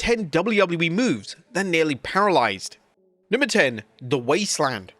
10 WWE moves that nearly paralyzed. Number 10. The Wasteland.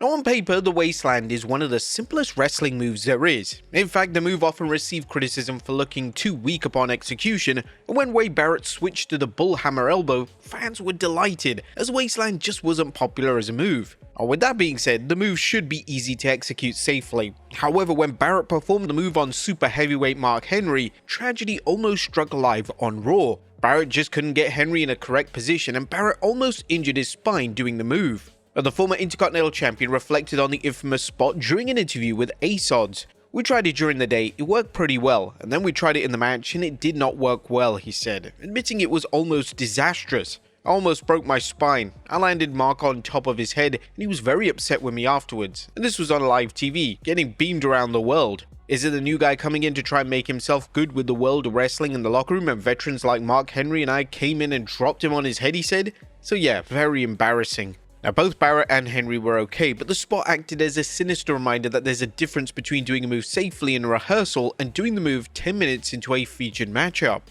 Now on paper, the Wasteland is one of the simplest wrestling moves there is. In fact, the move often received criticism for looking too weak upon execution, and when Wade Barrett switched to the bullhammer elbow, fans were delighted, as Wasteland just wasn't popular as a move. With that being said, the move should be easy to execute safely. However, when Barrett performed the move on super heavyweight Mark Henry, tragedy almost struck live on Raw. Barrett just couldn't get Henry in a correct position, and Barrett almost injured his spine doing the move. The former Intercontinental Champion reflected on the infamous spot during an interview with Ace Odds. "We tried it during the day, it worked pretty well, and then we tried it in the match and it did not work well," he said, admitting it was almost disastrous. "I almost broke my spine. I landed Mark on top of his head and he was very upset with me afterwards. And this was on live TV, getting beamed around the world. Is it the new guy coming in to try and make himself good with the world of wrestling in the locker room, and veterans like Mark Henry and I came in and dropped him on his head," he said. So yeah, very embarrassing. Now both Barrett and Henry were okay, but the spot acted as a sinister reminder that there's a difference between doing a move safely in a rehearsal and doing the move 10 minutes into a featured matchup.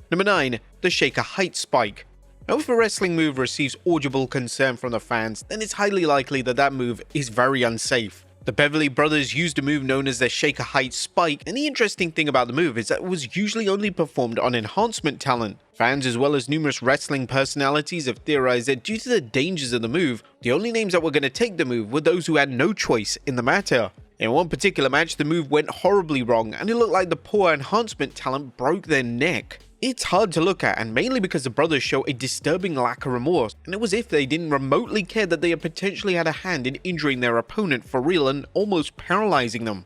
Number 9. The Shaker Heights Spike. Now if a wrestling move receives audible concern from the fans, then it's highly likely that that move is very unsafe. The Beverly Brothers used a move known as the Shaker Heights Spike, and the interesting thing about the move is that it was usually only performed on enhancement talent. Fans as well as numerous wrestling personalities have theorized that due to the dangers of the move, the only names that were going to take the move were those who had no choice in the matter. In one particular match, the move went horribly wrong, and it looked like the poor enhancement talent broke their neck. It's hard to look at, and mainly because the brothers show a disturbing lack of remorse, and it was as if they didn't remotely care that they had potentially had a hand in injuring their opponent for real and almost paralyzing them.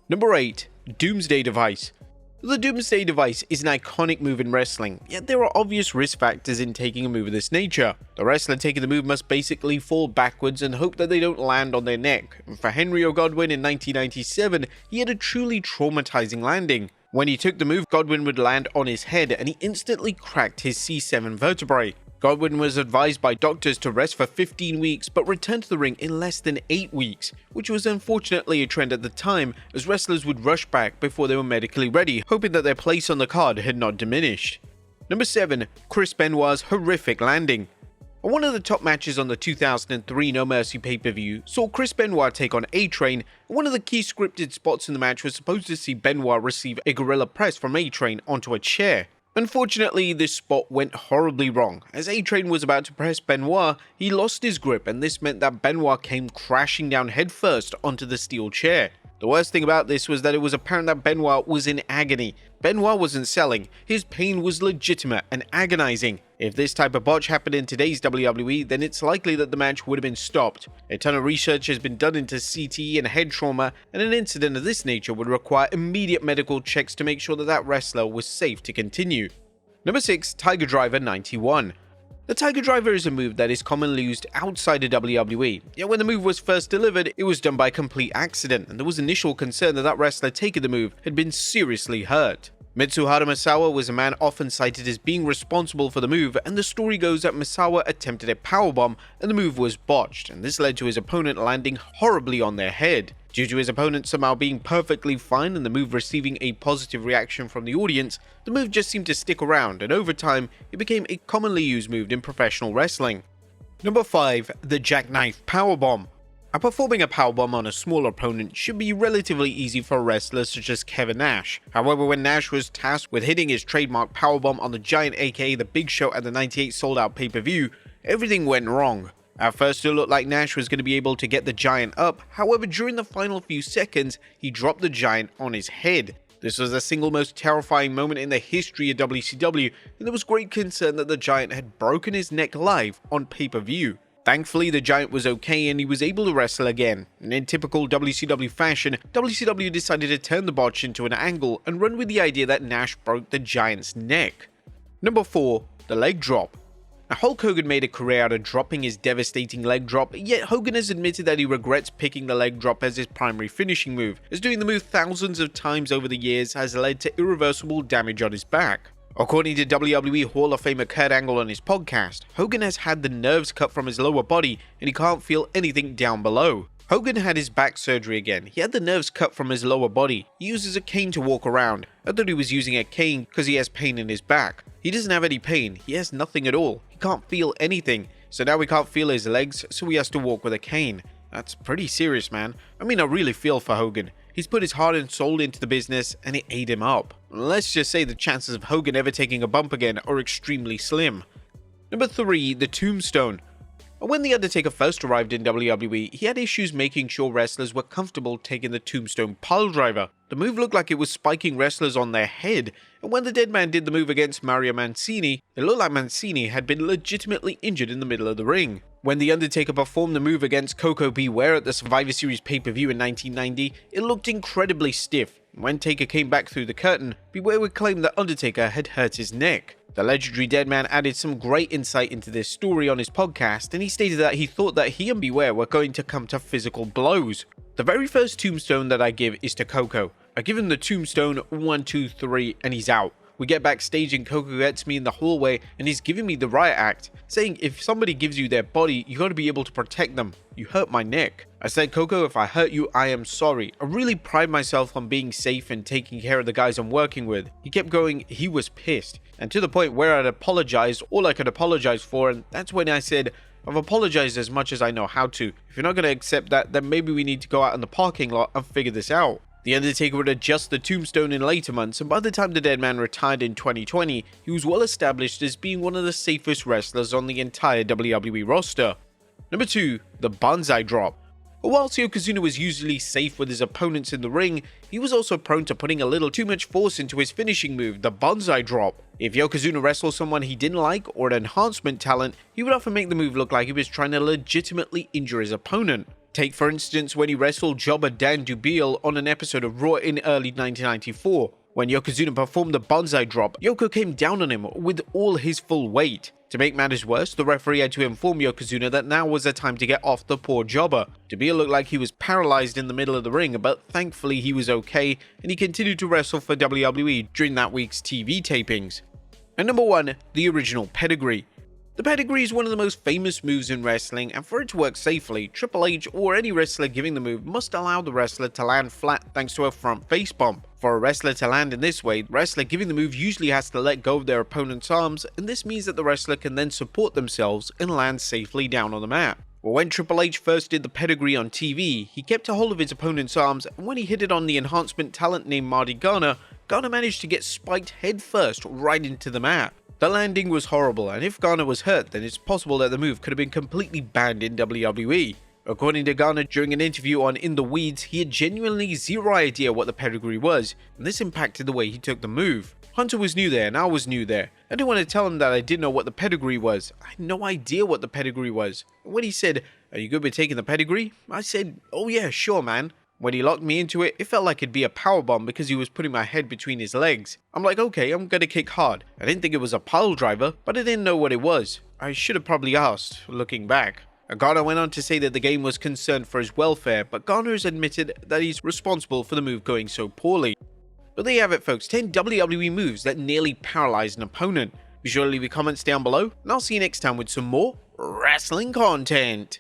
Number 8. Doomsday Device. The Doomsday Device is an iconic move in wrestling, yet there are obvious risk factors in taking a move of this nature. The wrestler taking the move must basically fall backwards and hope that they don't land on their neck. And for Henry O. Godwin in 1997, he had a truly traumatizing landing. When he took the move, Godwin would land on his head and he instantly cracked his C7 vertebrae. Godwin was advised by doctors to rest for 15 weeks but returned to the ring in less than 8 weeks, which was unfortunately a trend at the time, as wrestlers would rush back before they were medically ready, hoping that their place on the card had not diminished. Number 7. Chris Benoit's horrific landing. One of the top matches on the 2003 No Mercy pay-per-view saw Chris Benoit take on A-Train, and one of the key scripted spots in the match was supposed to see Benoit receive a gorilla press from A-Train onto a chair. Unfortunately, this spot went horribly wrong. As A-Train was about to press Benoit, he lost his grip, and this meant that Benoit came crashing down headfirst onto the steel chair. The worst thing about this was that it was apparent that Benoit was in agony. Benoit wasn't selling, his pain was legitimate and agonizing. If this type of botch happened in today's WWE, then it's likely that the match would have been stopped. A ton of research has been done into CTE and head trauma, and an incident of this nature would require immediate medical checks to make sure that that wrestler was safe to continue. Number 6. Tiger Driver 91. The Tiger Driver is a move that is commonly used outside of WWE, yet when the move was first delivered, it was done by complete accident, and there was initial concern that that wrestler taking the move had been seriously hurt. Mitsuhara Misawa was a man often cited as being responsible for the move, and the story goes that Misawa attempted a powerbomb and the move was botched, and this led to his opponent landing horribly on their head. Due to his opponent somehow being perfectly fine and the move receiving a positive reaction from the audience, the move just seemed to stick around, and over time, it became a commonly used move in professional wrestling. Number 5. The Jackknife Powerbomb. Performing a powerbomb on a smaller opponent should be relatively easy for a wrestler such as Kevin Nash. However, when Nash was tasked with hitting his trademark powerbomb on the Giant, aka the Big Show at the '98 sold-out pay-per-view, everything went wrong. At first, it looked like Nash was going to be able to get the Giant up, however, during the final few seconds, he dropped the Giant on his head. This was the single most terrifying moment in the history of WCW, and there was great concern that the Giant had broken his neck live on pay-per-view. Thankfully, the Giant was okay and he was able to wrestle again. And in typical WCW fashion, WCW decided to turn the botch into an angle and run with the idea that Nash broke the Giant's neck. Number 4. The Leg Drop. Now, Hulk Hogan made a career out of dropping his devastating leg drop, yet Hogan has admitted that he regrets picking the leg drop as his primary finishing move, as doing the move thousands of times over the years has led to irreversible damage on his back. According to WWE Hall of Famer Kurt Angle on his podcast, Hogan has had the nerves cut from his lower body and he can't feel anything down below. Hogan had his back surgery again. He had the nerves cut from his lower body. He uses a cane to walk around. I thought he was using a cane because he has pain in his back. He doesn't have any pain. He has nothing at all. He can't feel anything. So now we can't feel his legs, so he has to walk with a cane. That's pretty serious, man. I mean, I really feel for Hogan. He's put his heart and soul into the business, and it ate him up. Let's just say the chances of Hogan ever taking a bump again are extremely slim. Number 3, the Tombstone. When The Undertaker first arrived in WWE, he had issues making sure wrestlers were comfortable taking the Tombstone piledriver. The move looked like it was spiking wrestlers on their head, and when the Dead Man did the move against Mario Mancini, it looked like Mancini had been legitimately injured in the middle of the ring. When The Undertaker performed the move against Koko B. Ware at the Survivor Series pay-per-view in 1990, it looked incredibly stiff. When Taker came back through the curtain, Beware would claim that Undertaker had hurt his neck. The legendary Dead Man added some great insight into this story on his podcast, and he stated that he thought that he and Beware were going to come to physical blows. The very first tombstone that I give is to Koko. I give him the tombstone 1, 2, 3, and he's out. We get backstage and Koko gets me in the hallway and he's giving me the riot act, saying if somebody gives you their body, you gotta be able to protect them. You hurt my neck. I said, Koko, if I hurt you, I am sorry. I really pride myself on being safe and taking care of the guys I'm working with. He kept going, he was pissed. And to the point where I'd apologized all I could apologize for, and that's when I said, I've apologized as much as I know how to. If you're not gonna accept that, then maybe we need to go out in the parking lot and figure this out. The Undertaker would adjust the tombstone in later months, and by the time the Dead Man retired in 2020, he was well established as being one of the safest wrestlers on the entire WWE roster. Number 2, the Bonsai Drop. Whilst Yokozuna was usually safe with his opponents in the ring, he was also prone to putting a little too much force into his finishing move, the Bonsai Drop. If Yokozuna wrestled someone he didn't like or an enhancement talent, he would often make the move look like he was trying to legitimately injure his opponent. Take for instance when he wrestled jobber Dan Dubiel on an episode of Raw in early 1994. When Yokozuna performed the Bonsai Drop, Yoko came down on him with all his full weight. To make matters worse, the referee had to inform Yokozuna that now was the time to get off the poor jobber. Dubiel looked like he was paralyzed in the middle of the ring, but thankfully he was okay and he continued to wrestle for WWE during that week's TV tapings. And number 1, the original Pedigree. The Pedigree is one of the most famous moves in wrestling, and for it to work safely, Triple H or any wrestler giving the move must allow the wrestler to land flat thanks to a front face bump. For a wrestler to land in this way, the wrestler giving the move usually has to let go of their opponent's arms, and this means that the wrestler can then support themselves and land safely down on the mat. Well, when Triple H first did the Pedigree on TV, he kept a hold of his opponent's arms, and when he hit it on the enhancement talent named Marty Garner, Garner managed to get spiked headfirst right into the mat. The landing was horrible, and if Garner was hurt, then it's possible that the move could have been completely banned in WWE. According to Garner, during an interview on In the Weeds, he had genuinely zero idea what the Pedigree was, and this impacted the way he took the move. Hunter was new there, and I was new there. I didn't want to tell him that I didn't know what the Pedigree was. I had no idea what the Pedigree was. And when he said, "Are you good with taking the Pedigree?" I said, "Oh yeah, sure man." When he locked me into it, it felt like it'd be a powerbomb because he was putting my head between his legs. I'm like, okay, I'm gonna kick hard. I didn't think it was a pile driver, but I didn't know what it was. I should have probably asked, looking back. Garner went on to say that the game was concerned for his welfare, but Garner has admitted that he's responsible for the move going so poorly. But there you have it folks, 10 WWE moves that nearly paralyzed an opponent. Be sure to leave your comments down below, and I'll see you next time with some more wrestling content.